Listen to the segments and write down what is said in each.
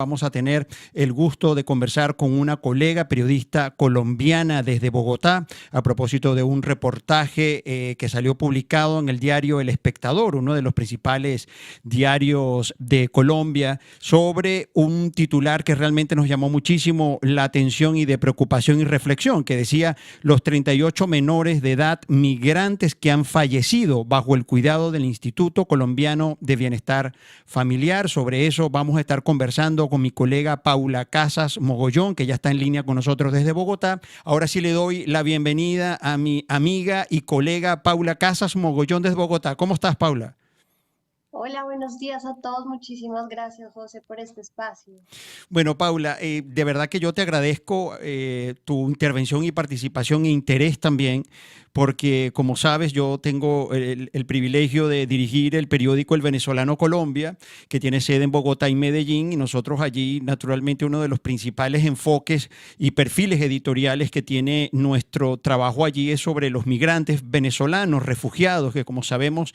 Vamos a tener el gusto de conversar con una colega periodista colombiana desde Bogotá a propósito de un reportaje que salió publicado en el diario El Espectador, uno de los principales diarios de Colombia, sobre un titular que realmente nos llamó muchísimo la atención y de preocupación y reflexión, que decía los 38 menores de edad migrantes que han fallecido bajo el cuidado del Instituto Colombiano de Bienestar Familiar. Sobre eso vamos a estar conversando con mi colega Paula Casas Mogollón, que ya está en línea con nosotros desde Bogotá. Ahora sí le doy la bienvenida a mi amiga y colega Paula Casas Mogollón desde Bogotá. ¿Cómo estás, Paula? Hola, buenos días a todos. Muchísimas gracias, José, por este espacio. Bueno, Paula, de verdad que yo te agradezco tu intervención y participación e interés también, porque como sabes, yo tengo el privilegio de dirigir el periódico El Venezolano Colombia, que tiene sede en Bogotá y Medellín, y nosotros allí, naturalmente, uno de los principales enfoques y perfiles editoriales que tiene nuestro trabajo allí es sobre los migrantes venezolanos, refugiados, que como sabemos,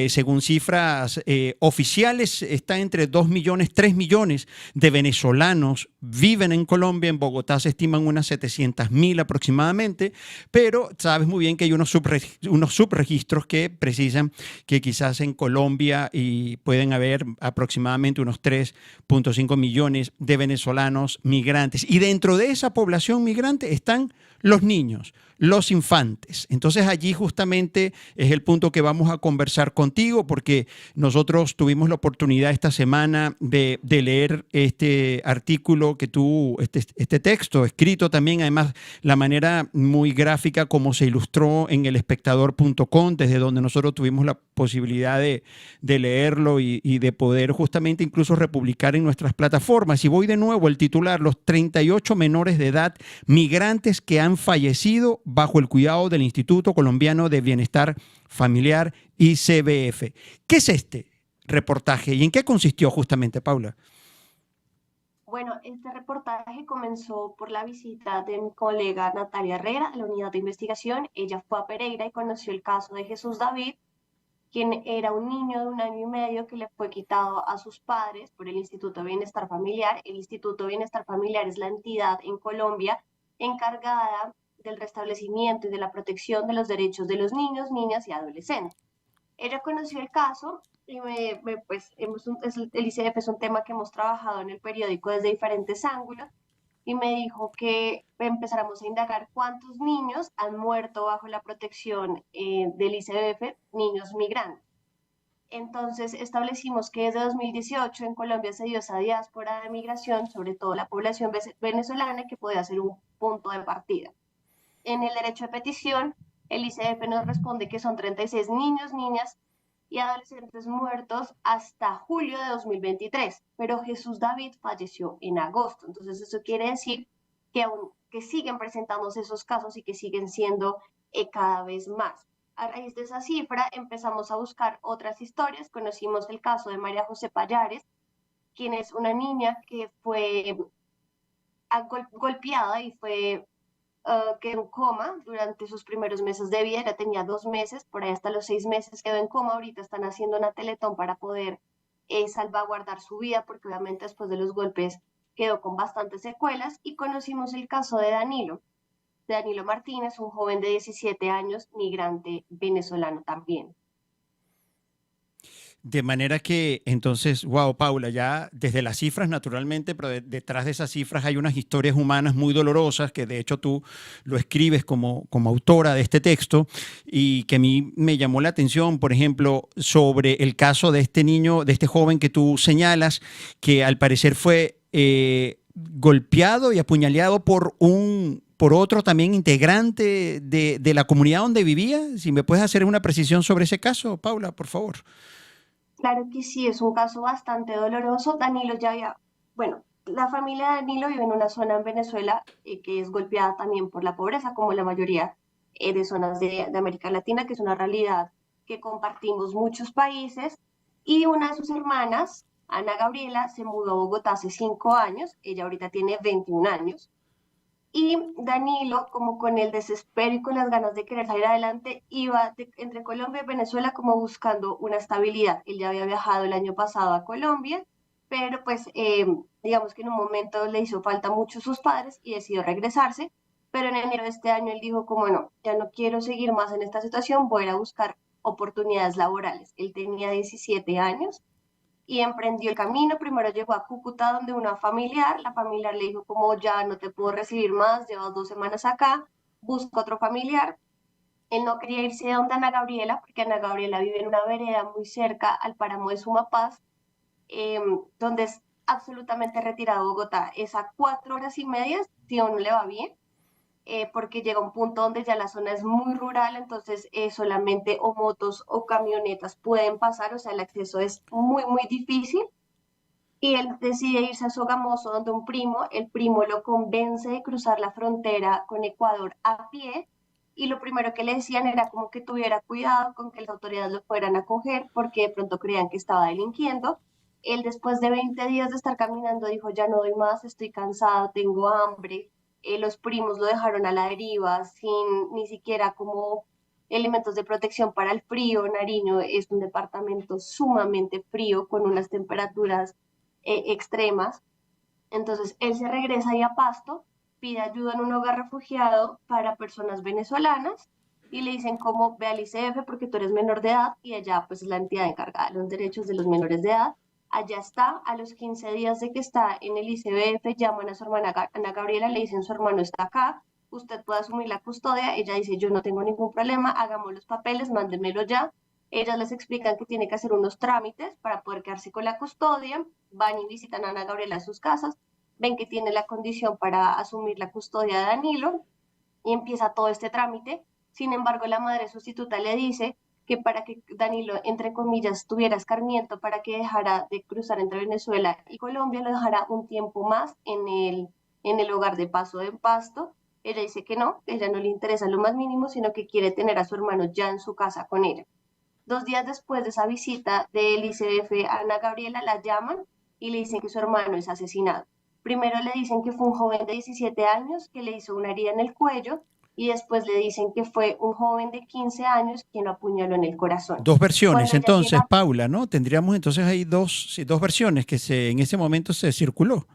según cifras oficiales, está entre 2 millones, 3 millones de venezolanos viven en Colombia. En Bogotá se estiman unas 700.000 aproximadamente, pero sabes muy bien que hay unos subregistros que precisan que quizás en Colombia y pueden haber aproximadamente unos 3.5 millones de venezolanos migrantes. Y dentro de esa población migrante están los niños, los infantes. Entonces allí justamente es el punto que vamos a conversar contigo, porque nosotros tuvimos la oportunidad esta semana de leer este artículo que tú, este texto escrito también, además la manera muy gráfica como se ilustró en elespectador.com, desde donde nosotros tuvimos la posibilidad de leerlo y de poder justamente incluso republicar en nuestras plataformas. Y voy de nuevo al titular: los 38 menores de edad migrantes que han fallecido bajo el cuidado del Instituto Colombiano de Bienestar Familiar, ICBF. ¿Qué es este reportaje y en qué consistió justamente, Paula? Bueno, este reportaje comenzó por la visita de mi colega Natalia Herrera a la unidad de investigación. Ella fue a Pereira y conoció el caso de Jesús David, quien era un niño de 1 año y medio que le fue quitado a sus padres por el Instituto de Bienestar Familiar. El Instituto de Bienestar Familiar es la entidad en Colombia encargada del restablecimiento y de la protección de los derechos de los niños, niñas y adolescentes. Ella conoció el caso y pues el ICF es un tema que hemos trabajado en el periódico desde diferentes ángulos y me dijo que empezáramos a indagar cuántos niños han muerto bajo la protección del ICBF, niños migrantes. Entonces establecimos que desde 2018 en Colombia se dio esa diáspora de migración, sobre todo la población venezolana, que podía ser un punto de partida. En el derecho de petición, el ICF nos responde que son 36 niños, niñas y adolescentes muertos hasta julio de 2023, pero Jesús David falleció en agosto. Entonces eso quiere decir que siguen presentándose esos casos y que siguen siendo cada vez más. A raíz de esa cifra empezamos a buscar otras historias. Conocimos el caso de María José Payares, quien es una niña que fue golpeada y fue quedó en coma durante sus primeros meses de vida. Ya tenía 2 meses, por ahí hasta los 6 meses quedó en coma. Ahorita están haciendo una teletón para poder salvaguardar su vida, porque obviamente después de los golpes quedó con bastantes secuelas. Y conocimos el caso de Danilo Martínez, un joven de 17 años, migrante venezolano también. De manera que entonces, wow, Paula, ya desde las cifras naturalmente, pero detrás de esas cifras hay unas historias humanas muy dolorosas que de hecho tú lo escribes como autora de este texto, y que a mí me llamó la atención, por ejemplo, sobre el caso de este niño, de este joven que tú señalas, que al parecer fue golpeado y apuñaleado por otro también integrante de la comunidad donde vivía. Si me puedes hacer una precisión sobre ese caso, Paula, por favor. Claro que sí, es un caso bastante doloroso. Danilo ya había, bueno, la familia de Danilo vive en una zona en Venezuela que es golpeada también por la pobreza, como la mayoría de zonas de América Latina, que es una realidad que compartimos muchos países. Y una de sus hermanas, Ana Gabriela, se mudó a Bogotá hace 5 años. Ella ahorita tiene 21 años. Y Danilo, como con el desespero y con las ganas de querer salir adelante, iba entre Colombia y Venezuela como buscando una estabilidad. Él ya había viajado el año pasado a Colombia pero pues digamos que en un momento le hizo falta mucho sus padres y decidió regresarse, pero en enero de este año él dijo como no, ya no quiero seguir más en esta situación, voy a ir a buscar oportunidades laborales. Él tenía 17 años y emprendió el camino. Primero llegó a Cúcuta donde una familiar, la familiar le dijo como ya no te puedo recibir más, llevas 2 semanas acá, busca otro familiar. Él no quería irse de donde Ana Gabriela, porque Ana Gabriela vive en una vereda muy cerca al páramo de Sumapaz, donde es absolutamente retirado de Bogotá. Es a 4 horas y media, si a uno le va bien, porque llega un punto donde ya la zona es muy rural, entonces solamente o motos o camionetas pueden pasar, o sea, el acceso es muy, muy difícil. Y él decide irse a Sogamoso, donde un primo, el primo lo convence de cruzar la frontera con Ecuador a pie, y lo primero que le decían era como que tuviera cuidado con que las autoridades lo fueran a coger, porque de pronto creían que estaba delinquiendo. Él después de 20 días de estar caminando dijo, ya no doy más, estoy cansado, tengo hambre. Los primos lo dejaron a la deriva sin ni siquiera como elementos de protección para el frío. Nariño es un departamento sumamente frío con unas temperaturas extremas. Entonces él se regresa ahí a Pasto, pide ayuda en un hogar refugiado para personas venezolanas y le dicen como ve al ICF porque tú eres menor de edad y allá pues es la entidad encargada de los derechos de los menores de edad. Allá está, a los 15 días de que está en el ICBF, llaman a su hermana Ana Gabriela, le dicen su hermano está acá, usted puede asumir la custodia. Ella dice yo no tengo ningún problema, hagamos los papeles, mándenmelo ya. Ellas les explican que tiene que hacer unos trámites para poder quedarse con la custodia, van y visitan a Ana Gabriela a sus casas, ven que tiene la condición para asumir la custodia de Danilo y empieza todo este trámite. Sin embargo, la madre sustituta le dice que para que Danilo, entre comillas, tuviera escarmiento, para que dejara de cruzar entre Venezuela y Colombia, lo dejará un tiempo más en el hogar de paso de Pasto. Ella dice que no, que ella no le interesa lo más mínimo, sino que quiere tener a su hermano ya en su casa con ella. 2 días después de esa visita del ICF a Ana Gabriela, la llaman y le dicen que su hermano es asesinado. Primero le dicen que fue un joven de 17 años que le hizo una herida en el cuello y después le dicen que fue un joven de 15 años quien lo apuñaló en el corazón. Dos versiones, Cuando ella entonces, llega, Paula, ¿no? Tendríamos entonces ahí dos, sí, dos versiones que en ese momento se circuló.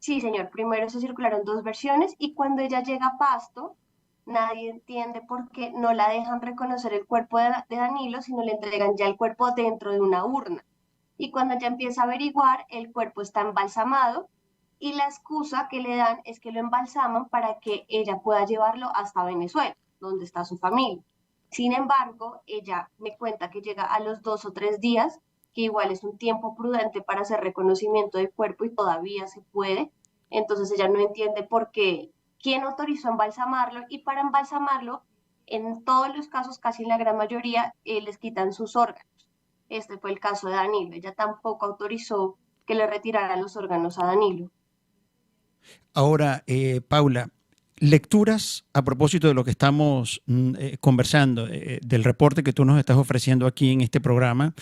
sí señor, primero se circularon dos versiones y cuando ella llega a Pasto, nadie entiende por qué no la dejan reconocer el cuerpo de Danilo, sino le entregan ya el cuerpo dentro de una urna. Y cuando ella empieza a averiguar, el cuerpo está embalsamado y la excusa que le dan es que lo embalsaman para que ella pueda llevarlo hasta Venezuela, donde está su familia. Sin embargo, ella me cuenta que llega a los 2 o 3 días, que igual es un tiempo prudente para hacer reconocimiento de cuerpo y todavía se puede. Entonces ella no entiende por qué, quién autorizó embalsamarlo y para embalsamarlo, en todos los casos, casi en la gran mayoría, les quitan sus órganos. Este fue el caso de Danilo. Ella tampoco autorizó que le retiraran los órganos a Danilo. Ahora, Paula, lecturas a propósito de lo que estamos conversando, del reporte que tú nos estás ofreciendo aquí en este programa.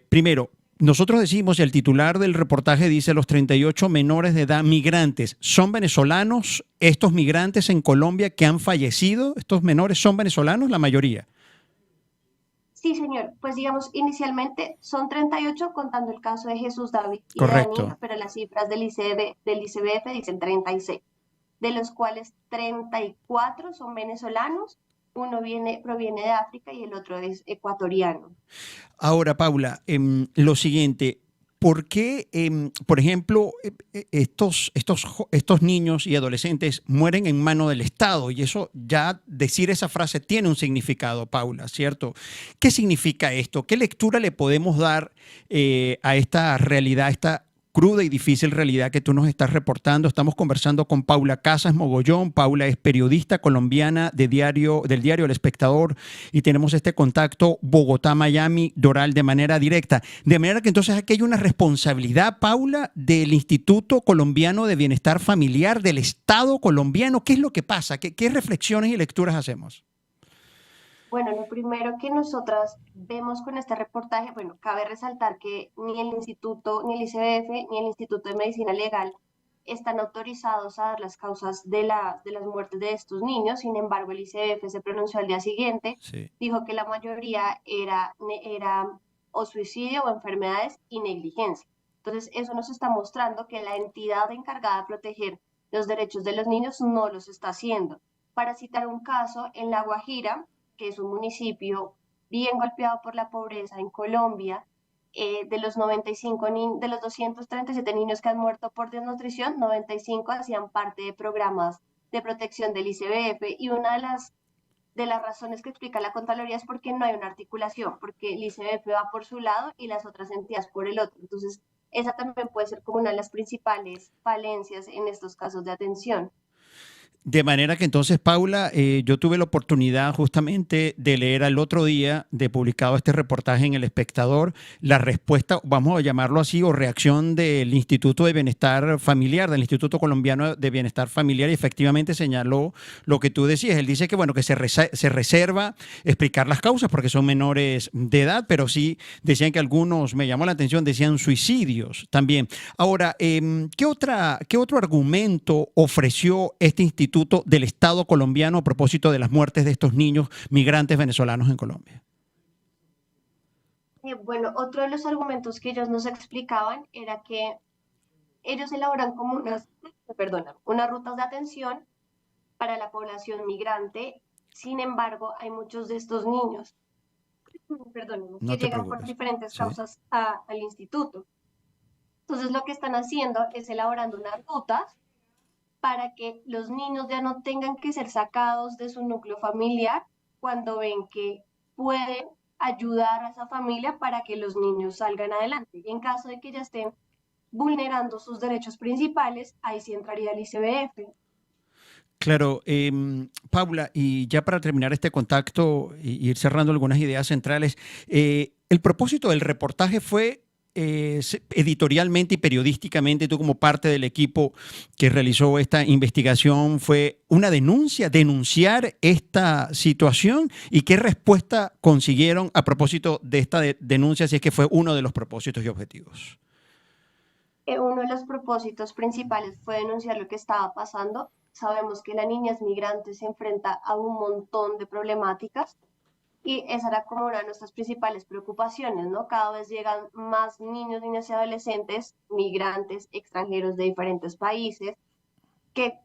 Primero, nosotros decimos, el titular del reportaje dice, los 38 menores de edad migrantes, ¿son venezolanos estos migrantes en Colombia que han fallecido? ¿Estos menores son venezolanos? La mayoría. Sí, señor. Pues digamos, inicialmente son 38 contando el caso de Jesús David y de Correcto. Danilo, pero las cifras del ICBF dicen 36, de los cuales 34 son venezolanos, uno proviene de África y el otro es ecuatoriano. Ahora, Paula, lo siguiente, ¿por qué, por ejemplo, estos niños y adolescentes mueren en mano del Estado? Y eso ya decir esa frase tiene un significado, Paula, ¿cierto? ¿Qué significa esto? ¿Qué lectura le podemos dar a esta realidad, esta cruda y difícil realidad que tú nos estás reportando? Estamos conversando con Paula Casas Mogollón. Paula es periodista colombiana del diario El Espectador y tenemos este contacto Bogotá-Miami Doral de manera directa. De manera que entonces aquí hay una responsabilidad, Paula, del Instituto Colombiano de Bienestar Familiar, del Estado colombiano. ¿Qué es lo que pasa? ¿Qué reflexiones y lecturas hacemos? Bueno, lo primero que nosotras vemos con este reportaje, bueno, cabe resaltar que ni el instituto, ni el ICBF, ni el Instituto de Medicina Legal están autorizados a dar las causas de las muertes de estos niños. Sin embargo, el ICBF se pronunció al día siguiente, Sí. dijo que la mayoría era o suicidio o enfermedades y negligencia. Entonces, eso nos está mostrando que la entidad encargada de proteger los derechos de los niños no los está haciendo. Para citar un caso, en La Guajira, que es un municipio bien golpeado por la pobreza en Colombia, de los 95 de los 237 niños que han muerto por desnutrición, 95 hacían parte de programas de protección del ICBF, y una de las razones que explica la Contraloría es porque no hay una articulación, porque el ICBF va por su lado y las otras entidades por el otro. Entonces, esa también puede ser como una de las principales falencias en estos casos de atención. De manera que entonces, Paula, yo tuve la oportunidad justamente de leer al otro día de publicado este reportaje en El Espectador, la respuesta, vamos a llamarlo así, o reacción del Instituto de Bienestar Familiar, del Instituto Colombiano de Bienestar Familiar, y efectivamente señaló lo que tú decías. Él dice que, bueno, que se reserva explicar las causas porque son menores de edad, pero sí decían que algunos, me llamó la atención, decían suicidios también. Ahora, ¿qué otro argumento ofreció este instituto del Estado colombiano a propósito de las muertes de estos niños migrantes venezolanos en Colombia? Bueno, otro de los argumentos que ellos nos explicaban era que ellos elaboran como unas rutas de atención para la población migrante. Sin embargo, hay muchos de estos niños, No que te llegan por preocupes. diferentes Sí. causas al instituto. Entonces, lo que están haciendo es elaborando unas rutas para que los niños ya no tengan que ser sacados de su núcleo familiar cuando ven que pueden ayudar a esa familia para que los niños salgan adelante. Y en caso de que ya estén vulnerando sus derechos principales, ahí sí entraría el ICBF. Claro, Paula, y ya para terminar este contacto y ir cerrando algunas ideas centrales, el propósito del reportaje fue editorialmente y periodísticamente, tú como parte del equipo que realizó esta investigación, fue una denuncia, denunciar esta situación y qué respuesta consiguieron a propósito de esta denuncia, si es que fue uno de los propósitos y objetivos. Uno de los propósitos principales fue denunciar lo que estaba pasando. Sabemos que la niñez migrante se enfrenta a un montón de problemáticas y esa era como una de nuestras principales preocupaciones, ¿no? Cada vez llegan más niños, niñas y adolescentes, migrantes, extranjeros de diferentes países. ¿Qué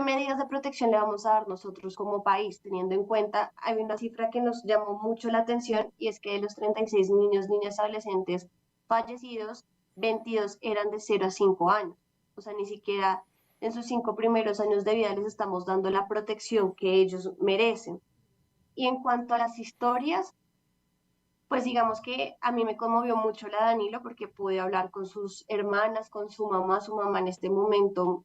medidas de protección le vamos a dar nosotros como país? Teniendo en cuenta, hay una cifra que nos llamó mucho la atención y es que de los 36 niños, niñas y adolescentes fallecidos, 22 eran de 0 a 5 años. O sea, ni siquiera en sus 5 primeros años de vida les estamos dando la protección que ellos merecen. Y en cuanto a las historias, pues digamos que a mí me conmovió mucho la de Danilo porque pude hablar con sus hermanas, con su mamá en este momento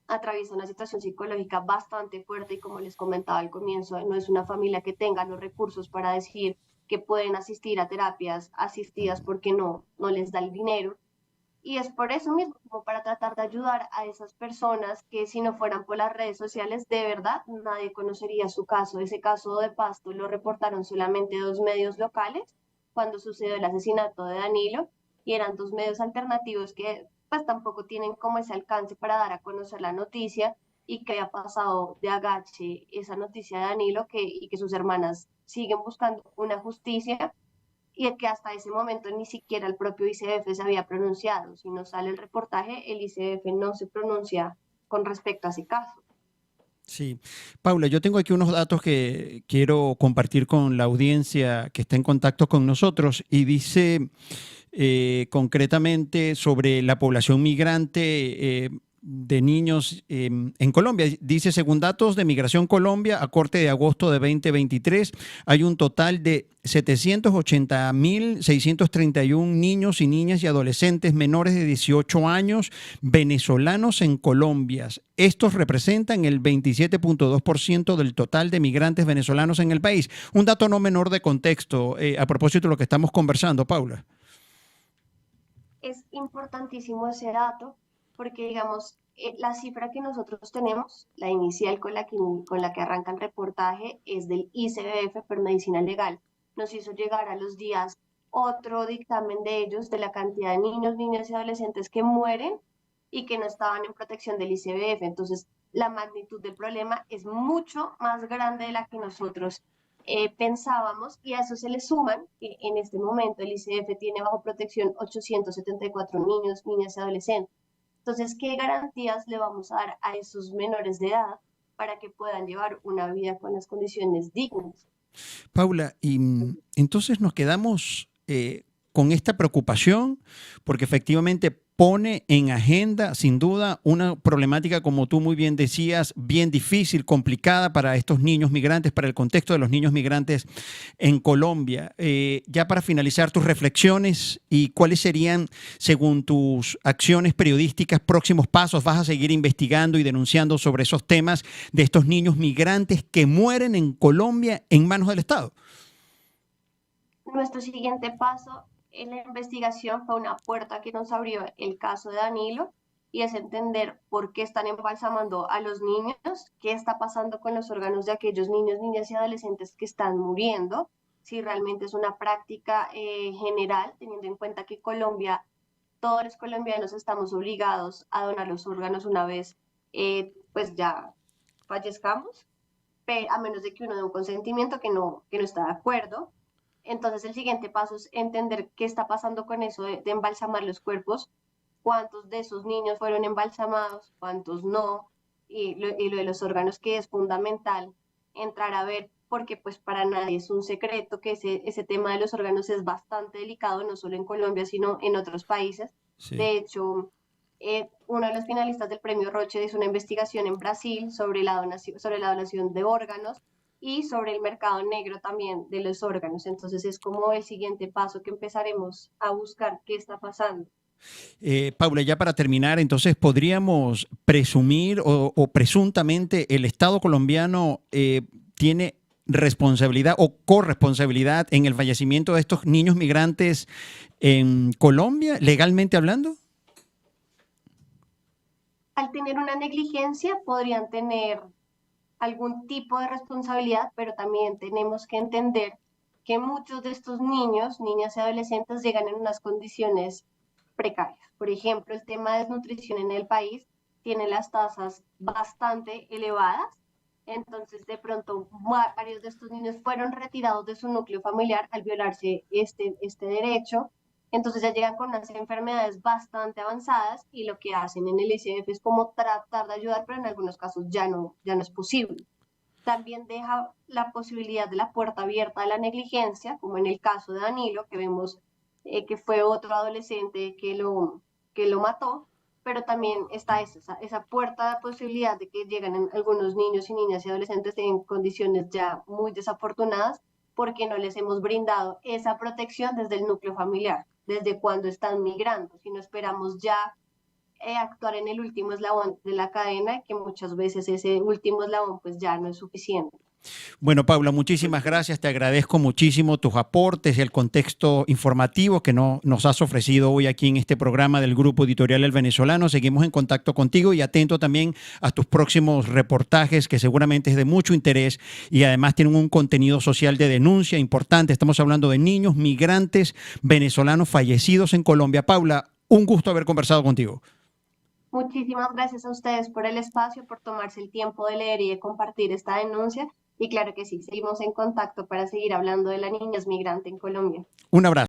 atraviesa una situación psicológica bastante fuerte y como les comentaba al comienzo, no es una familia que tenga los recursos para decir que pueden asistir a terapias asistidas porque no les da el dinero. Y es por eso mismo, como para tratar de ayudar a esas personas que si no fueran por las redes sociales, de verdad nadie conocería su caso. Ese caso de Pasto lo reportaron solamente dos medios locales cuando sucedió el asesinato de Danilo y eran dos medios alternativos que pues tampoco tienen como ese alcance para dar a conocer la noticia y que había pasado de agache esa noticia de Danilo y que sus hermanas siguen buscando una justicia y que hasta ese momento ni siquiera el propio ICF se había pronunciado. Si no sale el reportaje, el ICF no se pronuncia con respecto a ese caso. Sí. Paula, yo tengo aquí unos datos que quiero compartir con la audiencia que está en contacto con nosotros y dice concretamente sobre la población migrante de niños en Colombia. Dice, según datos de Migración Colombia, a corte de agosto de 2023, hay un total de 780.631 niños y niñas y adolescentes menores de 18 años venezolanos en Colombia. Estos representan el 27.2% del total de migrantes venezolanos en el país. Un dato no menor de contexto a propósito de lo que estamos conversando, Paula. Es importantísimo ese dato porque, digamos, la cifra que nosotros tenemos, la inicial con la que arranca el reportaje, es del ICBF por Medicina Legal. Nos hizo llegar a los días otro dictamen de ellos de la cantidad de niños, niñas y adolescentes que mueren y que no estaban en protección del ICBF. Entonces, la magnitud del problema es mucho más grande de la que nosotros pensábamos, y a eso se le suman que en este momento el ICF tiene bajo protección 874 niños, niñas y adolescentes. Entonces, ¿qué garantías le vamos a dar a esos menores de edad para que puedan llevar una vida con las condiciones dignas? Paula, y entonces nos quedamos con esta preocupación porque efectivamente pone en agenda, sin duda, una problemática, como tú muy bien decías, bien difícil, complicada para estos niños migrantes, para el contexto de los niños migrantes en Colombia. Ya para finalizar, tus reflexiones y cuáles serían, según tus acciones periodísticas, próximos pasos. ¿Vas a seguir investigando y denunciando sobre esos temas de estos niños migrantes que mueren en Colombia en manos del Estado? Nuestro siguiente paso en la investigación fue una puerta que nos abrió el caso de Danilo, y es entender por qué están embalsamando a los niños, qué está pasando con los órganos de aquellos niños, niñas y adolescentes que están muriendo, si realmente es una práctica general, teniendo en cuenta que Colombia, todos los colombianos estamos obligados a donar los órganos una vez pues ya fallezcamos, a menos de que uno dé un consentimiento que no está de acuerdo. Entonces el siguiente paso es entender qué está pasando con eso de embalsamar los cuerpos, cuántos de esos niños fueron embalsamados, cuántos no, y lo de los órganos, que es fundamental entrar a ver, porque pues para nadie es un secreto que ese tema de los órganos es bastante delicado, no solo en Colombia, sino en otros países. Sí. De hecho, uno de los finalistas del premio Roche hizo una investigación en Brasil sobre la donación de órganos y sobre el mercado negro también de los órganos. Entonces es como el siguiente paso que empezaremos a buscar qué está pasando. Paula, ya para terminar, entonces podríamos presumir o presuntamente el Estado colombiano tiene responsabilidad o corresponsabilidad en el fallecimiento de estos niños migrantes en Colombia, legalmente hablando. Al tener una negligencia podrían tener algún tipo de responsabilidad, pero también tenemos que entender que muchos de estos niños, niñas y adolescentes llegan en unas condiciones precarias. Por ejemplo, el tema de desnutrición en el país tiene las tasas bastante elevadas. Entonces, de pronto, varios de estos niños fueron retirados de su núcleo familiar al violarse este derecho. Entonces ya llegan con unas enfermedades bastante avanzadas, y lo que hacen en el ICF es como tratar de ayudar, pero en algunos casos ya no es posible. También deja la posibilidad de la puerta abierta a la negligencia, como en el caso de Danilo, que vemos que fue otro adolescente que lo mató, pero también está esa puerta de posibilidad de que llegan algunos niños y niñas y adolescentes en condiciones ya muy desafortunadas, porque no les hemos brindado esa protección desde el núcleo familiar, desde cuando están migrando, si no esperamos ya actuar en el último eslabón de la cadena, que muchas veces ese último eslabón pues ya no es suficiente. Bueno, Paula, muchísimas gracias. Te agradezco muchísimo tus aportes y el contexto informativo que nos has ofrecido hoy aquí en este programa del Grupo Editorial El Venezolano. Seguimos en contacto contigo y atento también a tus próximos reportajes, que seguramente es de mucho interés y además tienen un contenido social de denuncia importante. Estamos hablando de niños migrantes venezolanos fallecidos en Colombia. Paula, un gusto haber conversado contigo. Muchísimas gracias a ustedes por el espacio, por tomarse el tiempo de leer y de compartir esta denuncia. Y claro que sí, seguimos en contacto para seguir hablando de la niñez migrante en Colombia. Un abrazo.